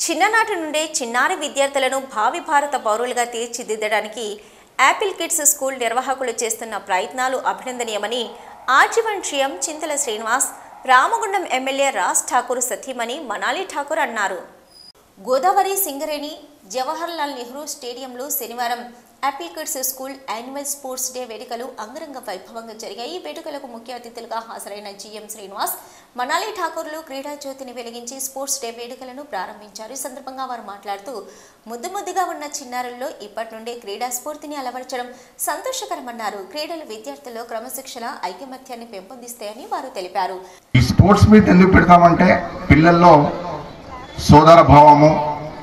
చిన్ననాటి నుండే చిన్నారి విద్యార్థులను భావి భారత పౌరులుగా తీర్చిదిద్దడానికి యాపిల్ కిడ్స్ స్కూల్ నిర్వాహకులు చేస్తున్న ప్రయత్నాలు అభినందనీయమని ఆజీవన్ సీఎం చింతల శ్రీనివాస్, రామగుండం ఎమ్మెల్యే రాజ్ ఠాకూర్ సతీమణి మనాలి ఠాకూర్ అన్నారు. గోదావరి సింగరేణి జవహర్లాల్ నెహ్రూ స్టేడియంలో శనివారం Apple kids school annual sports day వేడుకలు అంగరంగ వైభవంగా జరిగాయి. ఈ వేడుకలకు ముఖ్య అతిథులుగా హాజరైన జీఎం శ్రీనివాస్, మనాలి ఠాకూర్లు క్రీడా జ్యోతిని వెలిగించి స్పోర్ట్స్ డే వేడుకలను ప్రారంభించారు. ఈ సందర్భంగా వారు మాట్లాడుతూ ముద్దుగా ఉన్న చిన్నారుల్లో ఇప్పటి నుండే క్రీడా స్ఫూర్తిని అలవర్చడం సంతోషకరమన్నారు. క్రీడలు విద్యార్థుల్లో క్రమశిక్షణ, ఐకమత్యాన్ని పెంపొందిస్తాయని వారు తెలిపారు. ఈ స్పోర్ట్స్ మీట్ ఎందుకు పెడతామంటే పిల్లల్లో సోదర భావము,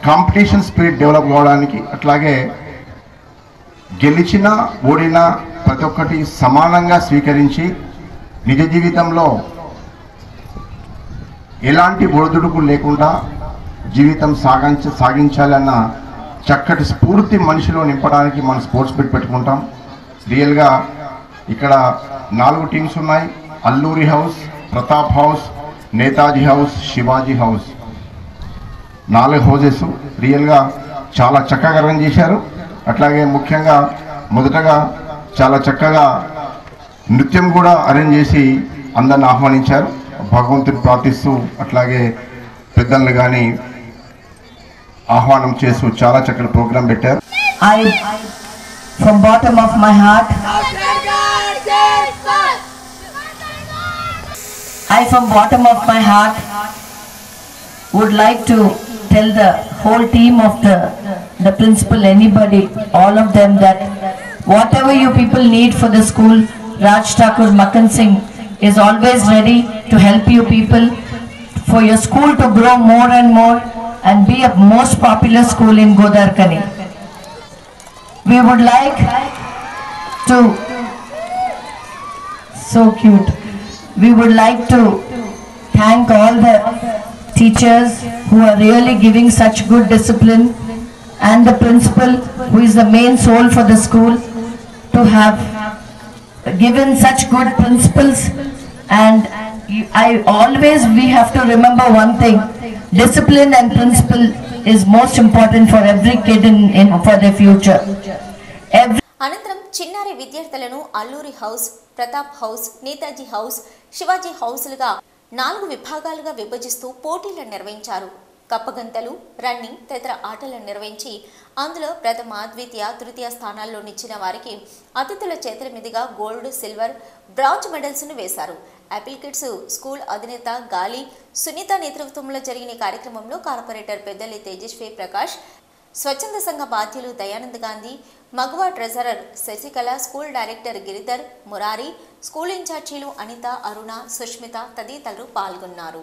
కాంపిటీషన్ స్పిరిట్ డెవలప్ కావడానికి, అట్లాగే గెలిచినా ఓడినా ప్రతి ఒక్కటి సమానంగా స్వీకరించి నిజ జీవితంలో ఎలాంటి ఒడిదుడుకు లేకుండా జీవితం సాగించాలన్న చక్కటి స్ఫూర్తి మనిషిలో నింపడానికి మనం స్పోర్ట్స్ మీట్ పెట్టుకుంటాం. రియల్గా ఇక్కడ 4 టీమ్స్ ఉన్నాయి. Alluri house, Pratap house, Netaji house, Shivaji house, 4 houses రియల్గా చాలా చక్కగా అరేంజ్ చేశారు. అట్లాగే ముఖ్యంగా మొదటగా చాలా చక్కగా నృత్యం కూడా అరేంజ్ చేసి అందరిని ఆహ్వానించారు. భగవంతుని ప్రార్థిస్తూ అట్లాగే పెద్దలను కానీ ఆహ్వానం చేస్తూ చాలా చక్కటి ప్రోగ్రాం పెట్టారు. From bottom of my heart, from bottom of my heart would like to tell the whole team of the principal, anybody, all of them, that whatever you people need for the school, Raj Thakur Makkan Singh is always ready to help you people for your school to grow more and more and be a most popular school in Godarkani. We would like to, so cute, we would like to thank all the teachers who are really giving such good discipline, and the principal who is the main soul for the school to have given such good principles. And we have to remember one thing: discipline and principle is most important for every kid for their future. అనంతరం చిన్నారి విద్యార్థులను Alluri house, Pratap house, Netaji house, Shivaji హౌస్లుగా 4 విభాగాలుగా విభజిస్తూ పోటీలను నిర్వహించారు. కప్పగంతలు, running తదితర ఆటలను నిర్వహించి అందులో ప్రథమ, ద్వితీయ, తృతీయ స్థానాల్లో నిచ్చిన వారికి అతిథుల చేతుల మీదుగా గోల్డ్, సిల్వర్, బ్రాంజ్ మెడల్స్ను వేశారు. యాపిల్ కిడ్స్ స్కూల్ అధినేత గాలి సునీత నేతృత్వంలో జరిగిన కార్యక్రమంలో కార్పొరేటర్ పెద్దలి తేజస్వి ప్రకాష్, స్వచ్ఛంద సంఘ బాధ్యులు దయానంద్ గాంధీ, మగవా treasurer Sasikala, school director Giridhar, Murari, school ఇన్ఛార్జీలు అనిత, అరుణ, సుష్మిత తదితరులు పాల్గొన్నారు.